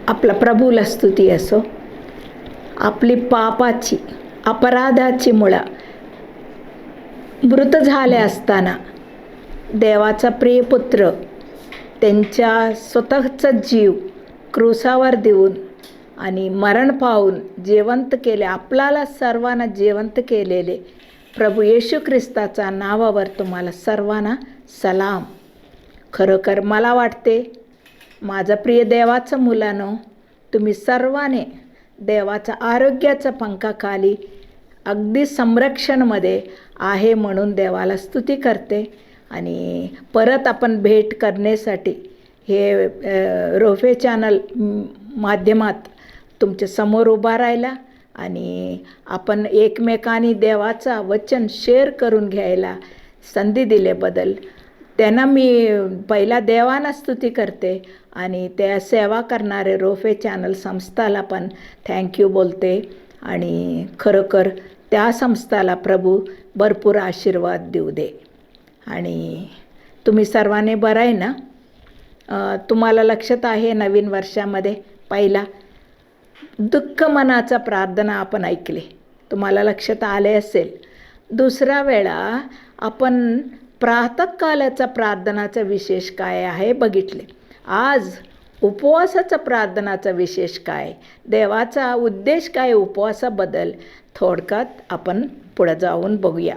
आपला प्रभूला स्तुती असो. आपली पापाची अपराधाची मुळा मृत झाले असताना देवाचा प्रियपुत्र त्यांच्या स्वतःचा जीव क्रूसावर देऊन आणि मरण पावून जिवंत केले, आपल्याला सर्वांना जिवंत केलेले प्रभू येशू ख्रिस्ताच्या नावावर तुम्हाला सर्वांना सलाम. खरोखर मला वाटते माझा प्रिय देवाचं मुलांनो, तुम्ही सर्वांनी देवाच्या आरोग्याच्या पंखाखाली अगदी संरक्षणमध्ये आहे म्हणून देवाला स्तुती करते. आणि परत आपण भेट करण्यासाठी हे रोफे चॅनल माध्यमात तुमच्या समोर उभा राहिला आणि आपण एकमेकांनी देवाचा वचन शेअर करून घ्यायला संधी दिल्याबद्दल त्यांना मी पहिला देवाला स्तुती करते आणि त्या सेवा करणारे रोफे चॅनल संस्थाला पण थँक्यू बोलते. आणि खरोखर त्या संस्थाला प्रभू भरपूर आशीर्वाद देऊ दे. आणि तुम्ही सर्वांनी बरं आहे ना? तुम्हाला लक्षात आहे नवीन वर्षामध्ये पहिला दुःख मनाचा प्रार्थना आपण ऐकले, तुम्हाला लक्षात आले असेल. दुसरा वेळा आपण प्रातःकालाचा प्रार्थनाचा विशेष काय आहे बघितले. आज उपवासाचा प्रार्थनाचा विशेष काय, देवाचा उद्देश काय उपवासाबद्दल थोडक्यात आपण पुढे जाऊन बघूया.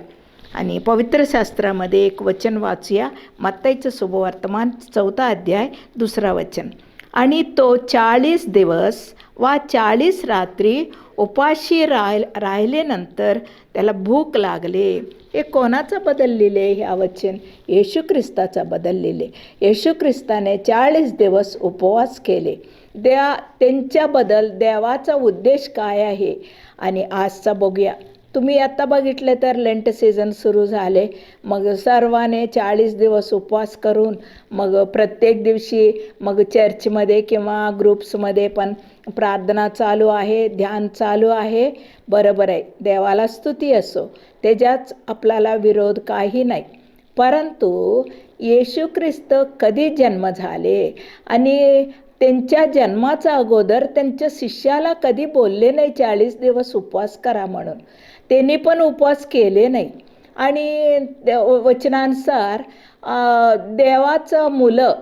आणि पवित्र शास्त्रामध्ये एक वचन वाचूया. मत्ताईचं शुभवर्तमान 4 अध्याय 2 वचन. आणि तो 40 दिवस वा 40 रात्री उपाशी राहिल्यानंतर त्याला भूक लागले. हे कोणाचं बदललेले ह्या वचन? येशू ख्रिस्ताचा बदललेले. येशू ख्रिस्ताने 40 दिवस उपवास केले. त्यांच्याबद्दल देवाचा उद्देश काय आहे आणि आजचा बघूया. तुम्ही आता बघितले तर लेंट सीझन सुरू झाले. मग सर्वांनी 40 दिवस उपवास करून मग प्रत्येक दिवशी मग चर्चमध्ये किंवा ग्रुप्समध्ये पण प्रार्थना चालू आहे, ध्यान चालू आहे. बरोबर आहे, देवाला स्तुती असो, त्याच्याच आपल्याला विरोध काही नाही. परंतु येशू ख्रिस्त कधी जन्म झाले आणि त्यांच्या जन्माचा अगोदर त्यांच्या शिष्याला कधी बोलले नाही 40 दिवस उपवास करा म्हणून. त्यांनी पण उपवास केले नाही. आणि वचनानुसार देवाचं मुलं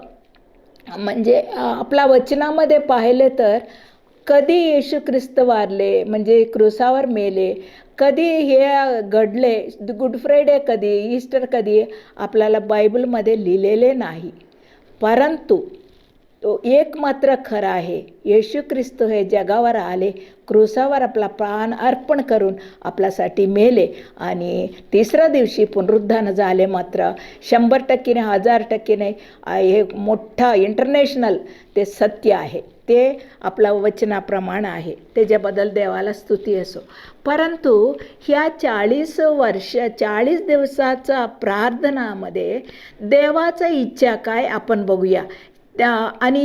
म्हणजे आपल्या वचनामध्ये पाहिले तर कधी येशू ख्रिस्त वारले म्हणजे क्रूसावर मेले, कधी हे घडले, गुड फ्रायडे कधी, ईस्टर कधी आपल्याला बायबलमध्ये लिहिलेले नाही. परंतु तो एक मात्र खरं आहे, येशू ख्रिस्त हे जगावर आले, क्रूसावर आपला प्राण अर्पण करून आपल्यासाठी मेले आणि तिसऱ्या दिवशी पुनरुत्थान झाले. मात्र 100% नाही, 1000% नाही, हे मोठा इंटरनॅशनल ते सत्य आहे, ते आपल्या वचनाप्रमाणे आहे. त्याच्याबद्दल देवाला स्तुती असो. परंतु ह्या 40 दिवसाचा प्रार्थनामध्ये देवाचा इच्छा काय आपण बघूया. आणि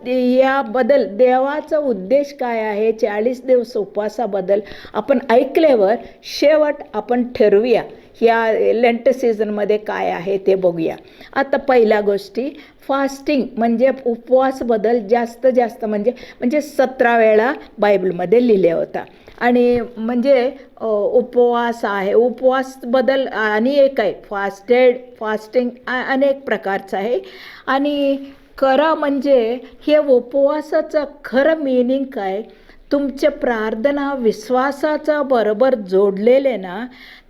ह्याबद्दल देवाचा उद्देश काय आहे 40 दिवस उपवासाबद्दल आपण ऐकल्यावर शेवट आपण ठरवूया. ह्या लेंट सीझनमध्ये काय आहे ते बघूया. आता पहिल्या गोष्टी फास्टिंग म्हणजे उपवासबद्दल जास्त म्हणजे 17 वेळा बायबलमध्ये लिहिले होता. आणि म्हणजे उपवास आहे, उपवासबद्दल आणि एक आहे फास्टिंग अनेक प्रकारचं आहे. आणि खरं म्हणजे हे उपवासाचं खरं मिनिंग काय, तुमच्या प्रार्थना विश्वासाचा बरोबर जोडलेले ना,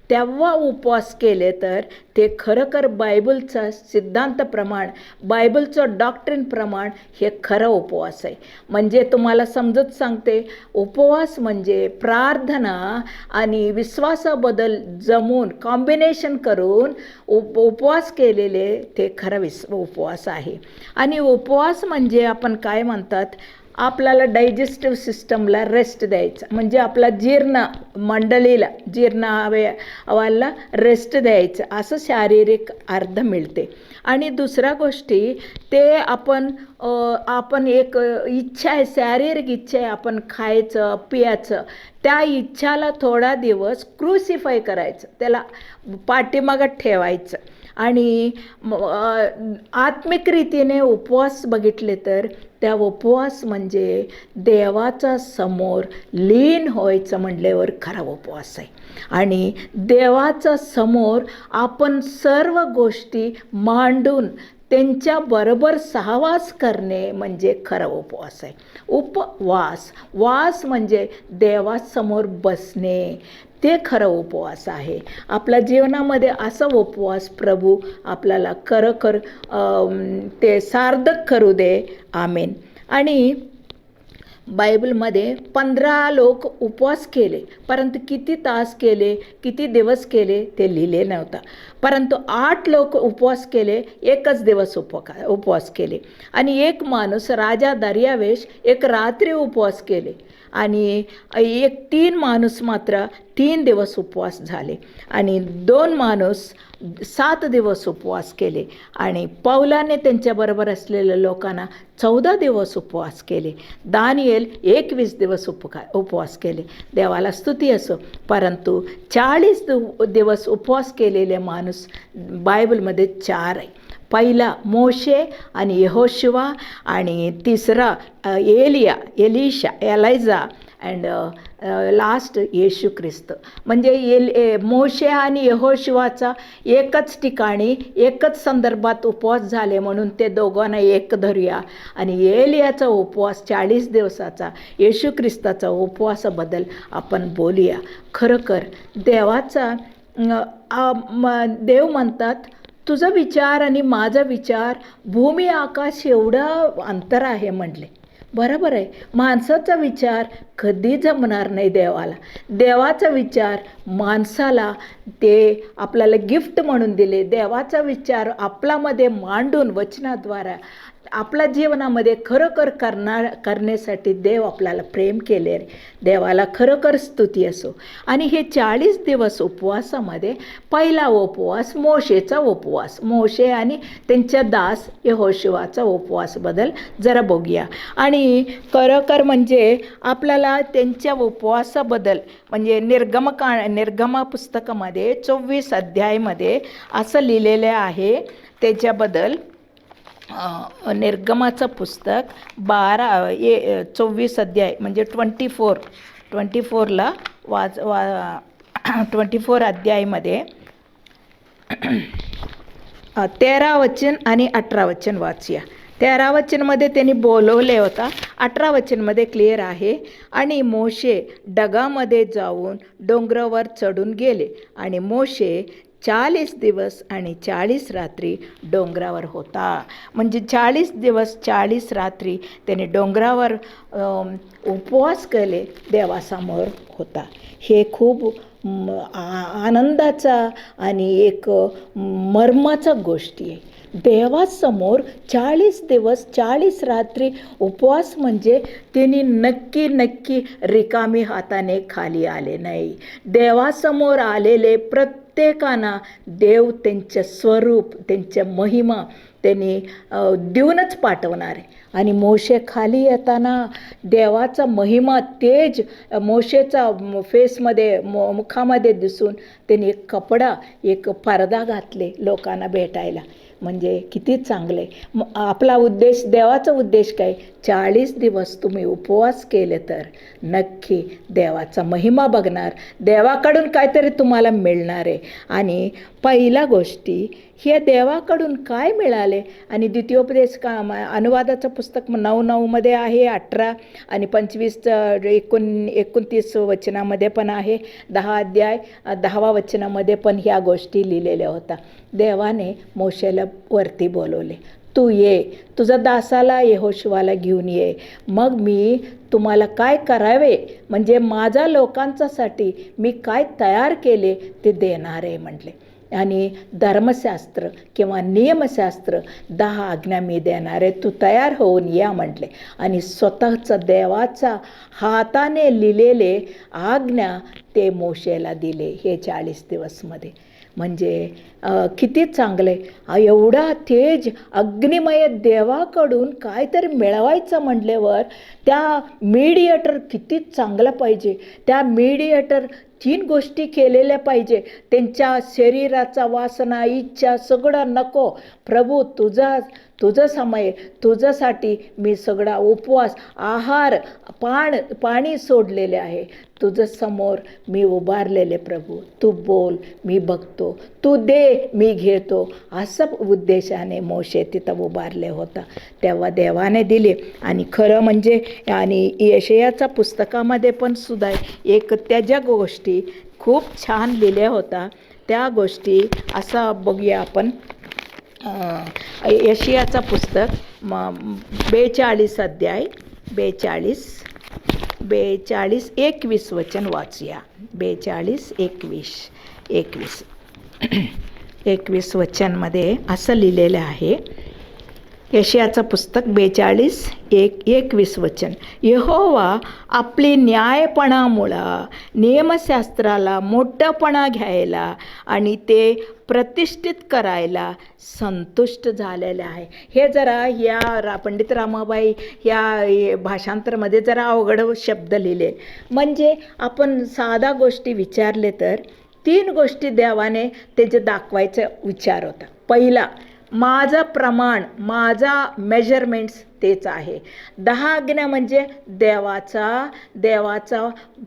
तेव्हा उपवास केले तर ते खरोखर बायबलचा सिद्धांतप्रमाण, बायबलचं डॉक्ट्रिन प्रमाण हे खरं उपवास आहे. म्हणजे तुम्हाला समजत सांगते, उपवास म्हणजे प्रार्थना आणि विश्वासाबद्दल जमून कॉम्बिनेशन करून उपवास केलेले ते खरं उपवास आहे. आणि उपवास म्हणजे आपण काय म्हणतात, आपल्याला डायजेस्टिव्ह सिस्टमला रेस्ट द्यायचा, म्हणजे आपला जीर्ण मंडळीला, जीर्ण अवयवाला रेस्ट द्यायचं, असं शारीरिक अर्थ मिळते. आणि दुसऱ्या गोष्टी ते आपण एक इच्छा आहे, शारीरिक इच्छा आहे, आपण खायचं पियाचं, त्या इच्छाला थोडा दिवस क्रूसिफाय करायचं, त्याला पाठीमागं ठेवायचं आणि आत्मिक रीतीने उपवास बघितले तर त्या उपवास म्हणजे देवाचा समोर लीन व्हायचं म्हणल्यावर खरा उपवास आहे. आणि देवाचा समोर आपण सर्व गोष्टी मांडून त्यांच्याबरोबर सहवास करणे म्हणजे खरा उपवास आहे. वास म्हणजे देवासमोर बसणे, ते खरं उपवास आहे. आपल्या जीवनामध्ये असा उपवास प्रभू आपल्याला खरोखर ते सार्थक करू दे. आमेन. आणि बायबलमध्ये 15 लोक उपवास केले, परंतु किती तास केले, किती दिवस केले ते लिहिले नव्हतं. परंतु 8 लोक उपवास केले, एकच दिवस उपवास केले. आणि एक माणूस राजा दर्यावेश एक रात्री उपवास केले. आणि 3 माणूस मात्र 3 दिवस उपवास झाले. आणि 2 माणूस 7 दिवस उपवास केले. आणि पौलाने त्यांच्याबरोबर असलेल्या लोकांना 14 दिवस उपवास केले. दानिएल 21 दिवस उपवास केले. देवाला स्तुती असो. परंतु 40 दिवस उपवास केलेले माणूस बायबलमध्ये 4 आहे. पहिला मोशे आणि यहोशुवा, आणि तिसरा एलिजा अँड लास्ट येशू ख्रिस्त. म्हणजे मोशे आणि यहोशुवाचा एकच ठिकाणी एकच संदर्भात उपवास झाले म्हणून ते दोघांना एक धरूया. आणि एलियाचा उपवास 40 दिवसाचा, येशू ख्रिस्ताचा उपवासाबद्दल आपण बोलूया. खरोखर देव म्हणतात, तुझा विचार आणि माझा विचार भूमी आकाश एवढं अंतर आहे म्हटले. बरोबर आहे. माणसाचा विचार कधी जमणार नाही देवाला. देवाचा विचार माणसाला ते आपल्याला गिफ्ट म्हणून दिले. देवाचा विचार आपल्यामध्ये मांडून वचनाद्वारा आपल्या जीवनामध्ये खरोखर करण्यासाठी देव आपल्याला प्रेम केले. देवाला खरोखर स्तुती असो. आणि हे 40 दिवस उपवासामध्ये पहिला उपवास मोशेचा उपवास, मोशे आणि त्यांच्या दास यहोशुवाचा उपवासबद्दल जरा बघूया. आणि खरोखर म्हणजे आपल्याला त्यांच्या उपवासाबद्दल म्हणजे निर्गमा पुस्तकामध्ये 24 अध्यायामध्ये असं लिहिलेलं आहे. त्याच्याबद्दल निर्गमाचं पुस्तक 24 अध्याय म्हणजे 24ला 24 अध्यायामध्ये 13 वचन आणि 18 वचन वाचूया. 13 वचनमध्ये त्यांनी बोलवले होता. 18 वचनमध्ये क्लिअर आहे. आणि मोशे डगामध्ये जाऊन डोंगरावर चढून गेले. आणि मोशे 40 दिवस आणि 40 रात्री डोंगरावर होता. म्हणजे 40 दिवस 40 रात्री त्याने डोंगरावर उपवास केले, देवासमोर होता. हे खूप आनंदाचा आणि एक मर्माचा गोष्टी आहे. देवासमोर 40 दिवस 40 रात्री उपवास म्हणजे त्यांनी नक्की रिकामी हाताने खाली आले नाही. देवासमोर आलेले प्रत्येकांना देव त्यांचं स्वरूप, त्यांच्या महिमा त्यांनी देऊनच पाठवणार आहे. आणि मोशे खाली येताना देवाचा महिमा तेज मोशेचा फेसमध्ये मुखामध्ये दिसून त्यांनी एक पडदा घातले लोकांना भेटायला. म्हणजे किती चांगले. आपला उद्देश, देवाचा उद्देश काय? 40 दिवस तुम्ही उपवास केले तर नक्की देवाचा महिमा बघणार, देवाकडून काहीतरी तुम्हाला मिळणार आहे. आणि पहिल्या गोष्टी हे देवाकडून काय मिळाले. आणि द्वितीयोपदेश अनुवादाचं पुस्तक 9:9 आहे, 18 आणि 25 29 वचनामध्ये पण आहे, 10 अध्याय 10व्या वचनामध्ये पण ह्या गोष्टी लिहिलेल्या होत्या. देवाने मोशेला वरती बोलवले, तू ये, तुझा दासाला यहोशुवाला घेऊन ये, मग मी तुम्हाला काय करावे म्हणजे माझ्या लोकांच्यासाठी मी काय तयार केले ते देणार आहे म्हटले. आणि धर्मशास्त्र किंवा नियमशास्त्र 10 आज्ञा मी देणार आहे, तू तयार होऊन या म्हटले. आणि स्वतःचा देवाचा हाताने लिहिलेले आज्ञा ते मोशेला दिले हे 40 दिवसमध्ये. म्हणजे किती चांगले. एवढा तेज अग्निमय देवाकडून काहीतरी मिळवायचं म्हटल्यावर त्या मीडिएटर किती चांगला पाहिजे. त्या मीडिएटर 3 गोष्टी केलेल्या पाहिजे. त्यांच्या शरीराचा वासना, इच्छा सगळं नको. प्रभू तुझं समय, तुझ्यासाठी मी सगळा उपवास, आहार, पाणी सोडलेले आहे. तुझं समोर मी उभारलेले. प्रभू तू बोल, मी बघतो. तू दे, मी घेतो. असं उद्देशाने मोशे तिथं उभारले होता. तेव्हा देवाने दिले. आणि खरं म्हणजे आणि यशायाच्या पुस्तकामध्ये पण सुद्धा एक त्याच्या गोष्टी खूप छान लिहिल्या होता. त्या गोष्टी असं बघूया आपण. यशायाचं पुस्तक 42 अध्याय 42 21 वचन वाचूया. 42 21 वचनमध्ये असं लिहिलेलं आहे. यशायाचं पुस्तक 42 21 वचन. यहोवा आपली न्यायपणामुळं नियमशास्त्राला मोठेपणा घ्यायला आणि ते प्रतिष्ठित करायला संतुष्ट झालेले आहे. हे जरा या पंडित रामाबाई या भाषांतरामध्ये जरा अवघड शब्द लिहिले. म्हणजे आपण साधा गोष्टी विचारले तर 3 गोष्टी देवाने त्याचे दाखवायचा विचार होता. पहिला, माझं प्रमाण, माझा मेजरमेंट्स तेच आहे. 10 आज्ञा म्हणजे देवाचा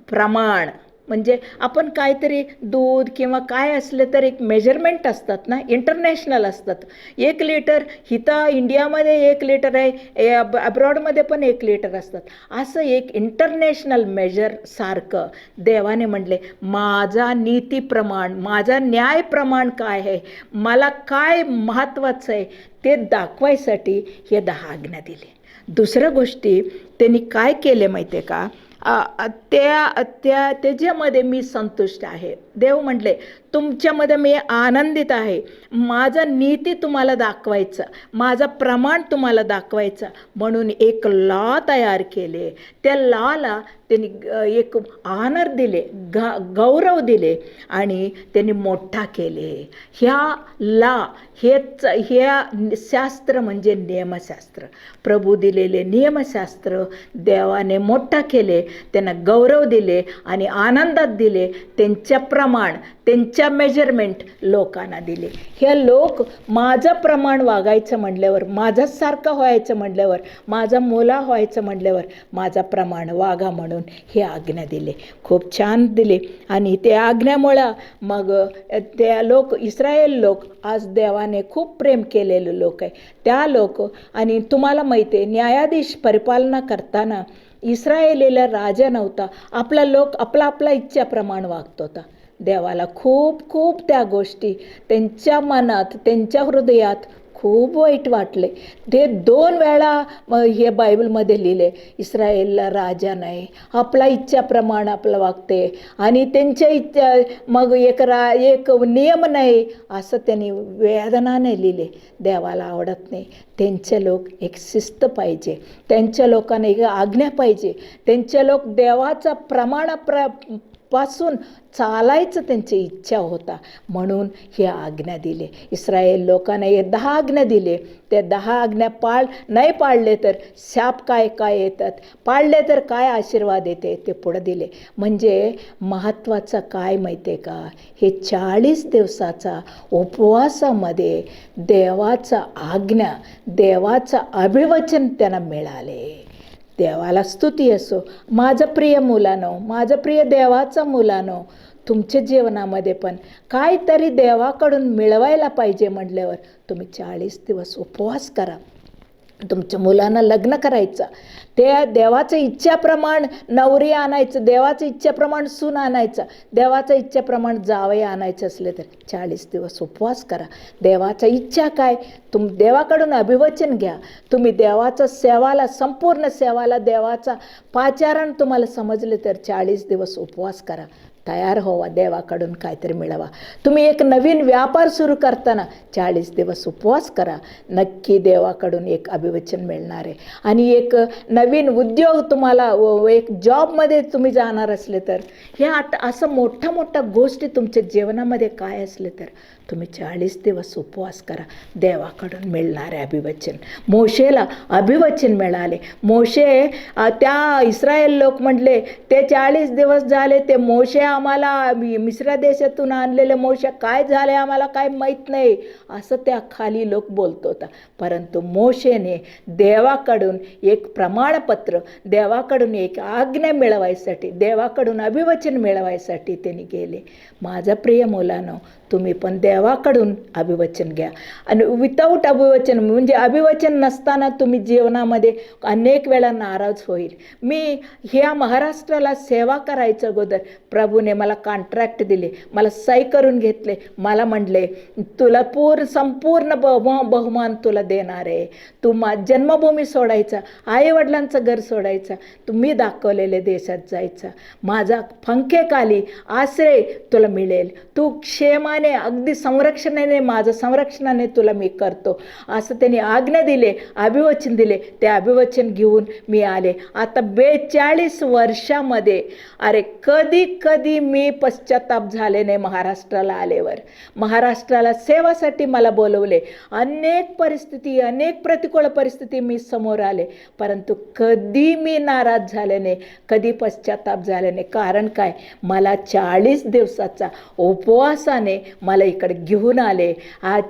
प्रमाण. म्हणजे आपण काहीतरी दूध किंवा काय असले तर एक मेजरमेंट असतात ना, इंटरनॅशनल असतात. 1 लिटर इथं इंडियामध्ये 1 लिटर आहे, अब्रॉडमध्ये पण 1 लिटर असतात. असं एक इंटरनॅशनल मेजर सारखं देवाने म्हटले, माझा नीती प्रमाण, माझा न्याय प्रमाण काय आहे, मला काय महत्त्वाचं आहे ते दाखवायसाठी हे 10 आज्ञा दिले. दुसऱ्या गोष्टी त्यांनी काय केले माहिती आहे का, त्याच्यामध्ये मी संतुष्ट आहे. देव म्हटले, तुमच्यामध्ये मी आनंदित आहे. माझं नीती तुम्हाला दाखवायचं, माझं प्रमाण तुम्हाला दाखवायचं म्हणून एक लॉ तयार केले. त्या लॉला त्यांनी एक आनर दिले, गौरव दिले आणि त्यांनी मोठा केले. ह्या शास्त्र म्हणजे नियमशास्त्र, प्रभू दिलेले नियमशास्त्र देवाने मोठा केले, त्यांना गौरव दिले आणि आनंदात दिले. त्यांच्या प्रमाण, त्यांच्या मेजरमेंट लोकांना दिले. हे लोक माझं प्रमाण वागायचं म्हटल्यावर, माझ्यासारखं व्हायचं म्हटल्यावर, माझा मुला व्हायचं म्हटल्यावर माझा प्रमाण वागा म्हणून हे आज्ञा दिले. खूप छान दिले. आणि त्या आज्ञामुळं मग त्या इस्रायल लोक आज देवाने खूप प्रेम केलेले लोक आहे. त्या लोक, आणि तुम्हाला माहिती आहे न्यायाधीश परिपालना करताना इस्रायलीला राजा नव्हता. आपला लोक आपला इच्छाप्रमाणे वागत होता. देवाला खूप त्या गोष्टी त्यांच्या मनात, त्यांच्या हृदयात खूप वाईट वाटले. ते 2 वेळा हे बायबलमध्ये लिहिले, इस्रायलला राजा नाही, आपला इच्छाप्रमाणे आपलं वागते आणि त्यांच्या इच्छा मग एक नियम नाही, असं त्यांनी वेदनाने लिहिले. देवाला आवडत नाही. त्यांचे लोक एक शिस्त पाहिजे, त्यांच्या लोकांना एक आज्ञा पाहिजे. त्यांचे लोक देवाचा पासून चालायचं त्यांची इच्छा होता म्हणून हे आज्ञा दिले. इस्रायल लोकांना हे 10 आज्ञा दिले. ते 10 आज्ञा नाही पाळले तर शाप काय येतात, पाळले तर काय आशीर्वाद येते ते पुढे दिले. म्हणजे महत्त्वाचं काय माहिती आहे का, हे 40 दिवसाचा उपवासामध्ये देवाचा आज्ञा, देवाचं अभिवचन त्यांना मिळाले. देवाला स्तुती असो. माझं प्रिय मुलांनो, माझं प्रिय देवाचं मुलांनो, तुमच्या जीवनामध्ये पण काहीतरी देवाकडून मिळवायला पाहिजे म्हटल्यावर तुम्ही 40 दिवस उपवास करा. तुमच्या मुलांना लग्न करायचं, त्या देवाच्या इच्छाप्रमाणे नवरी आणायचं, देवाच्या इच्छाप्रमाणे सून आणायचं, देवाच्या इच्छाप्रमाणे जावई आणायचं असले तर 40 दिवस उपवास करा. देवाच्या इच्छा काय, देवाकडून अभिवचन घ्या. तुम्ही देवाच्या सेवाला, संपूर्ण सेवाला देवाचा पाचारण तुम्हाला समजले तर 40 दिवस उपवास करा. तयार व्हावा, देवाकडून काहीतरी मिळवा. तुम्ही एक नवीन व्यापार सुरू करताना 40 दिवस उपवास करा. नक्की देवाकडून एक अभिवचन मिळणार आहे. आणि एक नवीन उद्योग तुम्हाला, एक जॉबमध्ये तुम्ही जाणार असले तर, हे असं मोठ्या गोष्टी तुमच्या जीवनामध्ये काय असले तर तुम्ही 40 दिवस उपवास करा. देवाकडून मिळणारे अभिवचन. मोशेला अभिवचन मिळाले. मोशे त्या इस्रायल लोक म्हटले ते 40 दिवस झाले, ते मोशे आम्हाला मिश्र देशातून आणलेले मोशे काय झाले आम्हाला काय माहीत नाही असं त्या खाली लोक बोलत होता. परंतु मोशेने देवाकडून एक प्रमाणपत्र, देवाकडून एक आज्ञा मिळवायसाठी, देवाकडून अभिवचन मिळवायसाठी त्यांनी गेले. माझा प्रिय मुलांनो, तुम्ही पण देवाकडून अभिवचन घ्या. आणि विदाऊट अभिवचन म्हणजे अभिवचन नसताना तुम्ही जीवनामध्ये अनेक वेळा नाराज होईल. मी ह्या महाराष्ट्राला सेवा करायचं अगोदर प्रभूने मला कॉन्ट्रॅक्ट दिले, मला सही करून घेतले. मला म्हणले तुला संपूर्ण बहुमान तुला देणार आहे. तू जन्मभूमी सोडायचा, आईवडिलांचं घर सोडायचं, तुम्ही दाखवलेल्या देशात जायचा. माझा पंखेखाली आश्रय तुला मिळेल. तू क्षेमाने अगदी संरक्षणाने, माझं संरक्षणाने तुला मी करतो असं त्यांनी आज्ञा दिले, अभिवचन दिले. ते अभिवचन घेऊन मी आले. आता 42 वर्षामध्ये अरे कधी मी पश्चाताप झाले नाही. महाराष्ट्राला आल्यावर महाराष्ट्राला सेवासाठी मला बोलवले. अनेक परिस्थिती, अनेक प्रतिकूल परिस्थिती मी समोर आले, परंतु कधी मी नाराज झाले नाही, कधी पश्चाताप झाले नाही. कारण काय, मला 40 दिवसाचा उपवासाने मला इकडे घेऊन आले,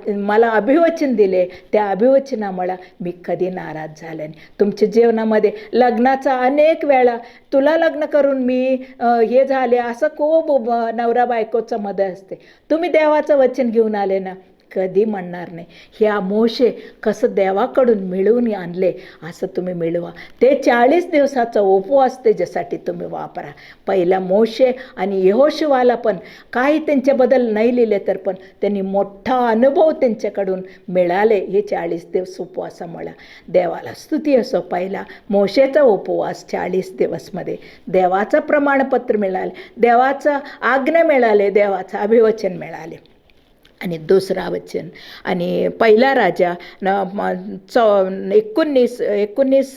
मला अभिवचन दिले. त्या अभिवचनामुळे मी कधी नाराज झाले नाही. तुमच्या जीवनामध्ये लग्नाचा अनेक वेळा तुला लग्न करून मी हे झाले असं खूप नवरा बायकोचं मत असते. तुम्ही देवाचं वचन घेऊन आले ना, कधी म्हणणार नाही. ह्या मोशे कसं देवाकडून मिळवून आणले असं तुम्ही मिळवा. ते 40 दिवसाचा उपवास त्याच्यासाठी तुम्ही वापरा. पहिला मोशे आणि यहोशुवाला पण काही त्यांच्याबद्दल नाही लिहिले, तर पण त्यांनी मोठा अनुभव त्यांच्याकडून मिळाले हे 40 दिवस उपवासामुळे. देवाला स्तुती असो. पहिला मोशेचा उपवास 40 दिवसमध्ये देवाचं प्रमाणपत्र मिळाले, देवाचं आज्ञा मिळाले, देवाचं अभिवचन मिळाले. आणि दुसरा वचन आणि पहिला राजा 19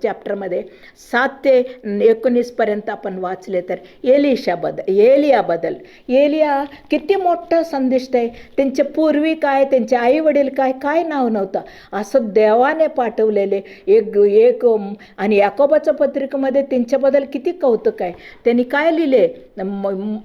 चॅप्टरमध्ये 7 ते 19पर्यंत आपण वाचले तर एलियाबद्दल किती मोठं संदिष्ट आहे. त्यांचे पूर्वी काय, त्यांचे आई वडील काय नाव नव्हतं, असं देवाने पाठवलेले एक आणि याकोबाच्या पत्रिकेमध्ये त्यांच्याबद्दल किती कौतुक आहे. त्यांनी काय लिहिले,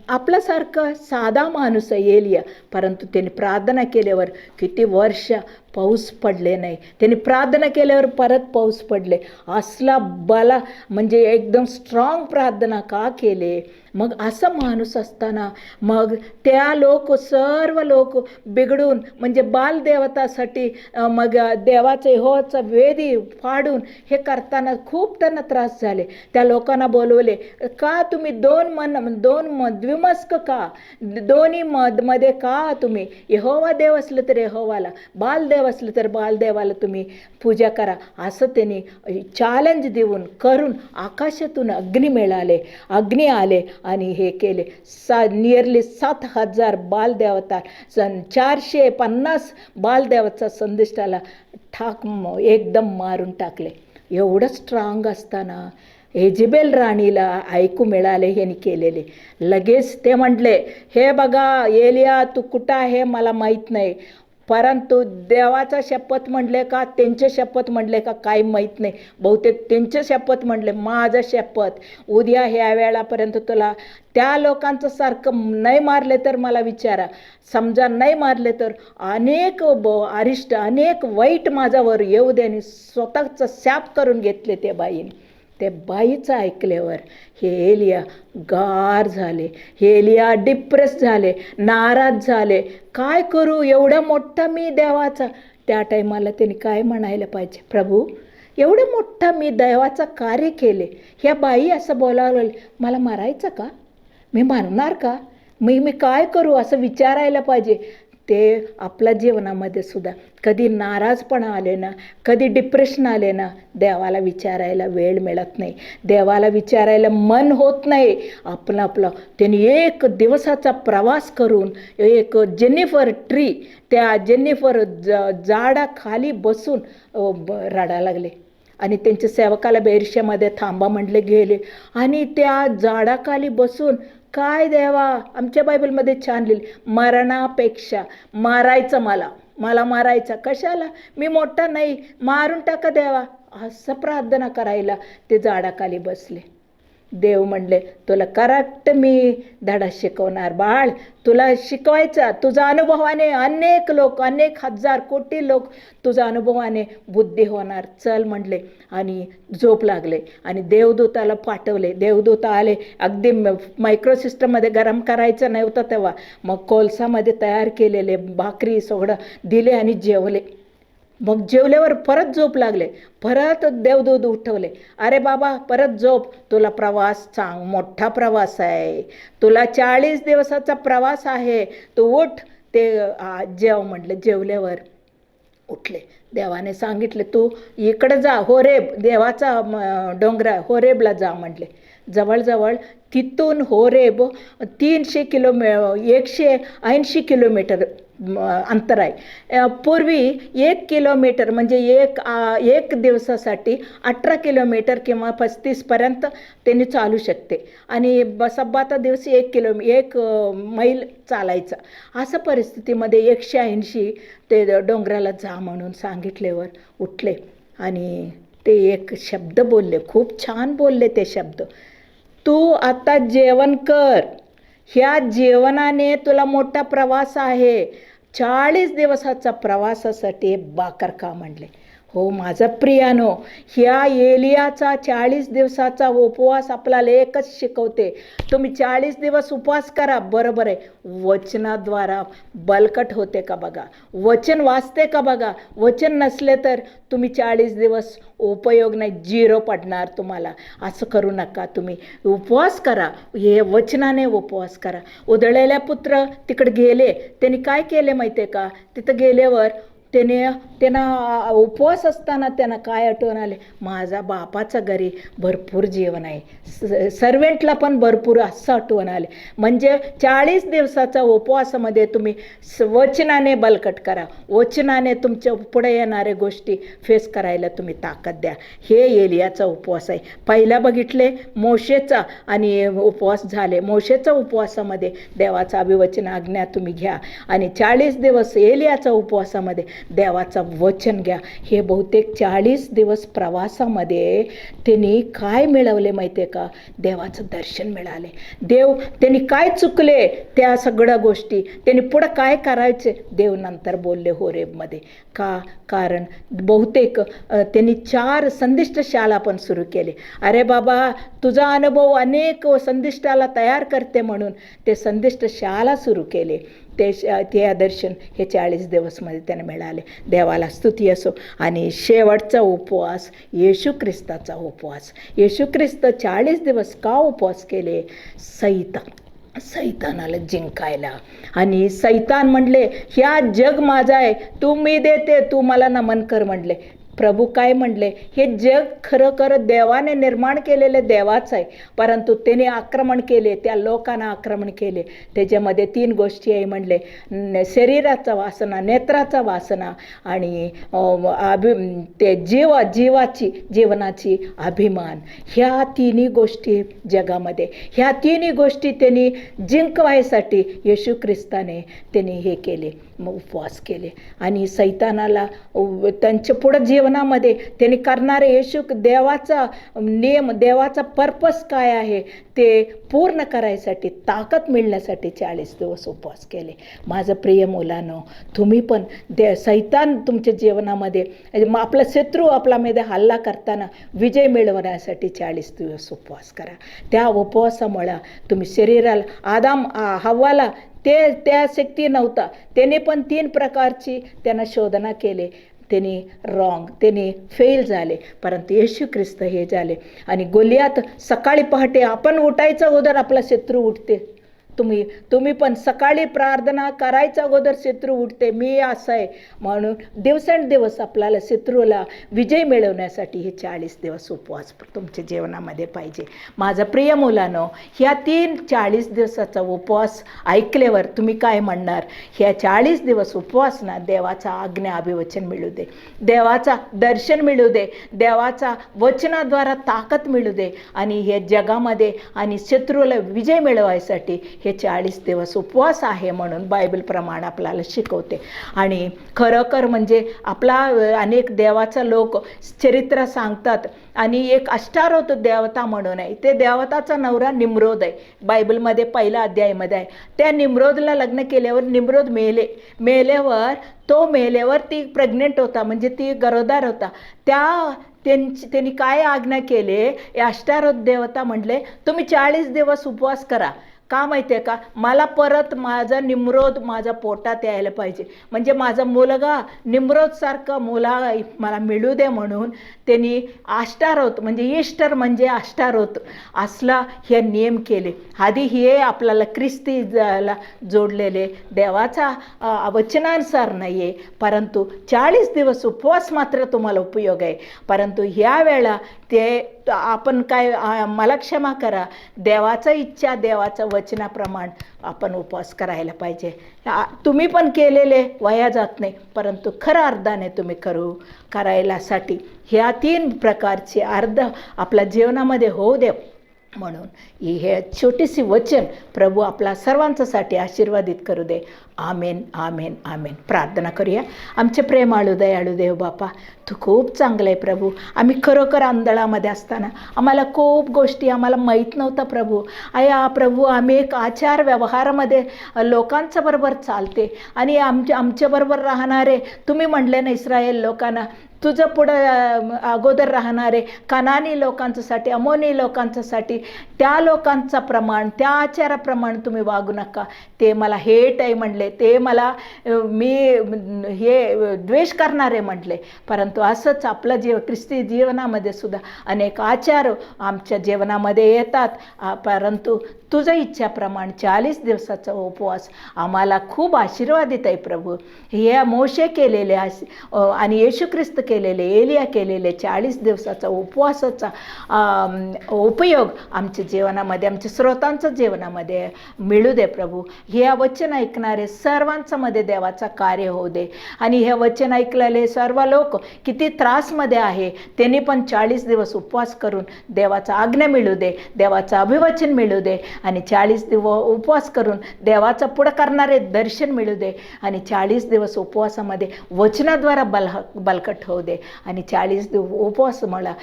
आपल्यासारखं साधा माणूस आहे एलिया, परंतु त्यांनी प्रार्थना केल्यावर किती वर्ष पाऊस पडले नाही. त्यांनी प्रार्थना केल्यावर परत पाऊस पडले. असला बाला म्हणजे एकदम स्ट्रॉंग प्रार्थना का केले. मग असं माणूस असताना मग त्या सर्व लोक बिघडून म्हणजे बालदेवतासाठी मग देवाचं यहोवाचा वेदी फाडून हे करताना खूप त्यांना त्रास झाले. त्या लोकांना बोलवले, का तुम्ही द्विमस्क का, दोन्ही मध्ये का तुम्ही यहोवा देव असलं तर यहोवाला, बालदेव असलं तर बालदेवाला तुम्ही पूजा करा. असं त्यांनी चॅलेंज देऊन करून आकाशातून अग्नी आले आणि हे केले. नियरली 7,000 बालदेवता, 450 बालदेवता संदिष्टाला एकदम मारून टाकले. एवढं स्ट्रॉंग असताना एजेबेल राणीला ऐकू मिळाले ह्यांनी केलेले. लगेच ते म्हटले, हे बघा एलिया, तू कुठं आहे मला माहीत नाही, परंतु देवाचा शपथ म्हणले का त्यांचे शपथ म्हणले का काही माहीत नाही, बहुतेक त्यांचे शपथ म्हणले. माझं शपथ, उद्या ह्या वेळापर्यंत तुला त्या लोकांचं सारखं नाही मारले तर मला विचारा, समजा नाही मारले तर अनेक अनेक वाईट माझ्यावर येऊ द्याने स्वतःचं शाप करून घेतले त्या बाईने. ते बाईचं ऐकल्यावर हे एलिया गार झाले, हे एलिया डिप्रेस झाले, नाराज झाले. काय करू, एवढा मोठा मी देवाचा. त्या टायमाला त्यांनी काय म्हणायला पाहिजे, प्रभू एवढं मोठं मी देवाचं कार्य केले, ह्या बाई असं बोलायला मला मारायचं का, मी मारणार का, मी काय करू असं विचारायला पाहिजे. ते आपल्या जीवनामध्ये सुद्धा कधी नाराजपणा आले ना, कधी डिप्रेशन आले ना, देवाला विचारायला वेळ मिळत नाही, देवाला विचारायला मन होत नाही. आपलं त्यांनी एक दिवसाचा प्रवास करून एक जेनिफर ट्री, त्या जेनिफर झाडाखाली बसून रडायला लागले. आणि त्यांच्या सेवकाला बेरशेमध्ये थांबा म्हटले गेले आणि त्या झाडाखाली बसून काय देवा, आमच्या बायबलमध्ये छान लिहिले, मरणापेक्षा मारायचं, मला मारायचं कशाला, मी मोठा नाही, मारून टाका देवा, असं प्रार्थना करायला ते झाडाखाली बसले. देव म्हणले, तुला करेक्ट मी धडा शिकवणार बाळ, तुला शिकवायचा. तुझ्या अनुभवाने अनेक लोक, अनेक हजार कोटी लोक तुझ्या अनुभवाने बुद्धी होणार. चल म्हणले आणि झोप लागले आणि देवदूताला पाठवले. देवदूत आले. अगदी मायक्रो सिस्टममध्ये गरम करायचं नव्हतं तेव्हा, मग कोळसामध्ये तयार केलेले भाकरी सगळं दिले आणि जेवले. मग जेवल्यावर परत झोप लागले. परत देवदूत उठवले, अरे बाबा परत झोप, तुला प्रवास सांग, मोठा प्रवास आहे, तुला 40 दिवसाचा प्रवास आहे, तू उठ. ते जेव म्हटले. जेवल्यावर उठले. देवाने सांगितले, तू इकडं जा, होरेब देवाचा डोंगरा, होरेबला जा म्हटले. जवळजवळ तिथून होरेब 180 किलोमीटर अंतर आहे. पूर्वी 1 किलोमीटर म्हणजे एक दिवसासाठी 18 किलोमीटर किंवा 35पर्यंत त्यांनी चालू शकते आणि सब्बाता दिवशी 1 मैल चालायचं. असं परिस्थितीमध्ये 180 ते डोंगराला जा म्हणून सांगितल्यावर उठले आणि ते एक शब्द बोलले, खूप छान बोलले ते शब्द. तू आता जेवण कर, ह्या जेवणाने तुला मोठा प्रवास आहे. 40 दिवसाचा प्रवासासाठी भाकर खा म्हणले. हो माझा प्रियानो, ह्या एलियाचा 40 दिवसाचा उपवास आपल्याला एकच शिकवते. तुम्ही 40 दिवस उपवास करा, बरोबर आहे. वचनाद्वारा बलकट होते का बघा, वचन वाचते का बघा. वचन नसले तर तुम्ही 40 दिवस उपयोग नाही, 0 पडणार तुम्हाला. असं करू नका. तुम्ही उपवास करा, हे वचनाने उपवास करा. उधळलेल्या पुत्र तिकडे गेले. त्यांनी काय केले माहिती आहे का, तिथं गेल्यावर त्यांना उपवास असताना त्यांना काय आठवण आले, माझा बापाचा घरी भरपूर जेवण आहे. सर्वेंटला पण भरपूर असं आठवण आले. म्हणजे 40 दिवसाचा उपवासामध्ये तुम्ही वचनाने बलकट करा, वचनाने तुमच्या पुढे येणाऱ्या गोष्टी फेस करायला तुम्ही ताकद द्या. हे एलियाचा उपवास आहे. पहिला बघितले मोशेचा आणि उपवास झाले. मोशेचा उपवासामध्ये देवाचा अभिवचन आज्ञा तुम्ही घ्या आणि 40 दिवस एलियाचा उपवासामध्ये देवाचा वचन घ्या. हे बहुतेक 40 दिवस प्रवासामध्ये त्यांनी काय मिळवले माहिती आहे का, देवाचं दर्शन मिळाले. त्यांनी काय चुकले त्या सगळ्या गोष्टी, त्यांनी पुढं काय करायचे देव नंतर बोलले होरेबमध्ये. कारण बहुतेक त्यांनी 4 संदिष्ट शाळा पण सुरू केले. अरे बाबा तुझा अनुभव अनेक संदिष्टाला तयार करते म्हणून ते संदिष्ट शाळा सुरू केले. ते दर्शन हे 40 दिवसमध्ये त्यांना मिळाले. देवाला स्तुती असो. आणि शेवटचा उपवास येशू ख्रिस्ताचा उपवास. येशू ख्रिस्त 40 दिवस का उपवास केले, सैतानाला जिंकायला. आणि सैतान म्हणले, ह्या जग माझा आहे, तू मी देते, तू मला नमन कर म्हणले. प्रभू काय म्हणले, हे जग खरं देवाने निर्माण केलेले देवाचं आहे, परंतु त्याने आक्रमण केले, त्या लोकांना आक्रमण केले. त्याच्यामध्ये 3 गोष्टी आहे म्हणले, शरीराचा वासना, नेत्राचा वासना आणि ते जीवनाची अभिमान. ह्या 3 गोष्टी जगामध्ये, ह्या 3 गोष्टी त्यांनी जिंकवायसाठी येशू ख्रिस्ताने त्यांनी हे केले, उपवास केले. आणि सैतानाला त्यांच्या पुढं जीवनामध्ये त्यांनी करणारे देवाचा नियम, देवाचा पर्पस काय आहे ते पूर्ण करायसाठी, ताकद मिळण्यासाठी 40 दिवस उपवास केले. माझं प्रिय मुलांनो, तुम्ही पण सैतान तुमच्या जीवनामध्ये, आपला शत्रू आपल्यामध्ये हल्ला करताना विजय मिळवण्यासाठी 40 दिवस उपवास करा. त्या उपवासामुळे तुम्ही शरीराला, हव्वाला त्या शक्ती नव्हता, त्याने पण 3 प्रकारची त्यांना शोधना केले. त्यांनी फेल झाले, परंतु येशू ख्रिस्त हे झाले. आणि गोलियात सकाळी पहाटे आपण उठायचा अगोदर आपला शत्रू उठते. तुम्ही पण सकाळी प्रार्थना करायचा अगोदर शत्रू उठते. मी असं आहे म्हणून दिवसेंदिवस आपल्याला शत्रूला विजय मिळवण्यासाठी हे 40 दिवस उपवास तुमच्या जीवनामध्ये पाहिजे. माझा प्रिय मुलांनो, ह्या 40 दिवसाचा उपवास ऐकल्यावर तुम्ही काय म्हणणार, ह्या 40 दिवस उपवास ना देवाचा आज्ञा अभिवचन मिळू दे, देवाचा दर्शन मिळू दे, देवाचा वचनाद्वारा ताकद मिळू दे आणि हे जगामध्ये आणि शत्रूला विजय मिळवायसाठी हे 40 दिवस उपवास आहे म्हणून बायबलप्रमाणे आपल्याला शिकवते. आणि खरोखर म्हणजे आपला अनेक देवाचा लोक चरित्र सांगतात. आणि एक अष्टारोत देवता म्हणून आहे, ते देवताचा नवरा निम्रोद आहे. बायबलमध्ये पहिल्या अध्यायामध्ये आहे. त्या निम्रोदला लग्न केल्यावर निम्रोद मेल्यावर ती प्रेग्नेंट होता, म्हणजे ती गरोदर होता. त्यांनी काय आज्ञा केले, अष्टारोत देवता म्हटले तुम्ही 40 दिवस उपवास करा. का माहिती आहे का, मला परत माझा निम्रोद माझ्या पोटात यायला पाहिजे, म्हणजे माझा मुलगा निम्रोदसारखा मला मिळू दे म्हणून त्यांनी अष्टारोत म्हणजे ईस्टर म्हणजे अष्टारोत असला हे नियम केले. आधी हे आपल्याला ख्रिस्तीला जोडलेले देवाचा वचनानुसार नाही आहे, परंतु 40 दिवस उपवास मात्र तुम्हाला उपयोग आहे. परंतु ह्या वेळा ते आपण काय, मला क्षमा करा, देवाचा इच्छा देवाचं वचनाप्रमाणे आपण उपवास करायला पाहिजे. तुम्ही पण केलेले वाया जात नाही, परंतु खरं अर्थाने तुम्ही करायलासाठी ह्या 3 प्रकारचे अर्ध आपल्या जीवनामध्ये होऊ दे म्हणून हे छोटीशी वचन प्रभू आपला सर्वांच्यासाठी आशीर्वादित करू दे. आमेन, आमेन, आमेन. प्रार्थना करूया. आमचे प्रेमाळू दयाळू देव बापा, तू खूप चांगलं आहे प्रभू. आम्ही खरोखर आंधळामध्ये असताना आम्हाला खूप गोष्टी आम्हाला माहीत नव्हतं प्रभू. प्रभू आम्ही एक आचार व्यवहारामध्ये लोकांच्या बरोबर चालते आणि आमच्याबरोबर राहणारे, तुम्ही म्हणले ना इस्रायल लोकांना, तुझं पुढं अगोदर राहणारे कनानी लोकांच्यासाठी, अमोनी लोकांच्यासाठी, त्या लोकांचा प्रमाण, त्या आचाराप्रमाणे तुम्ही वागू नका. ते मला हेट आहे म्हटले, ते मला हे द्वेष करणारे म्हटले. परंतु असंच आपलं ख्रिस्ती जीवनामध्ये सुद्धा अनेक आचार आमच्या जीवनामध्ये येतात. परंतु तुझं इच्छाप्रमाणे 40 दिवसाचा उपवास आम्हाला खूप आशीर्वादित आहे प्रभू. हे मोशे केलेले आणि येशू ख्रिस्त केलेले, एलिया केलेले 40 दिवसाचा उपवासाचा उपयोग आमच्या जीवनामध्ये, आमच्या श्रोतांच्या जीवनामध्ये मिळू दे प्रभू. हे वचन ऐकणारे सर्वांच्या मध्ये देवाचा कार्य होऊ दे. आणि हे वचन ऐकलेले सर्व लोक किती त्रासमध्ये आहे, त्यांनी पण 40 दिवस उपवास करून देवाचा आज्ञा मिळू दे, देवाचं अभिवचन मिळू दे. आणि 40 दिवस उपवास करून देवाचं पुढं करणारे दर्शन मिळू दे. आणि 40 दिवस उपवासामध्ये वचनाद्वारा बलकट होऊ दे. आणि 40 दिवस उपवास मला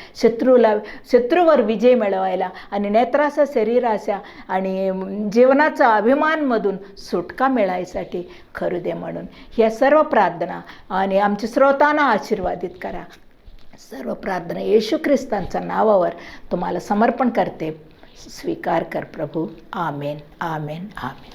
शत्रूवर विजय मिळवायला आणि नेत्राचा, शरीराचा आणि जीवनाचा अभिमानमधून सुटका मिळायसाठी करू दे म्हणून ह्या सर्व प्रार्थना आणि आमच्या श्रोतांना आशीर्वादित करा. सर्व प्रार्थना येशू ख्रिस्तांच्या नावावर तुम्हाला समर्पण करते. स्वीकार कर प्रभू. आमेन, आमेन, आमेन.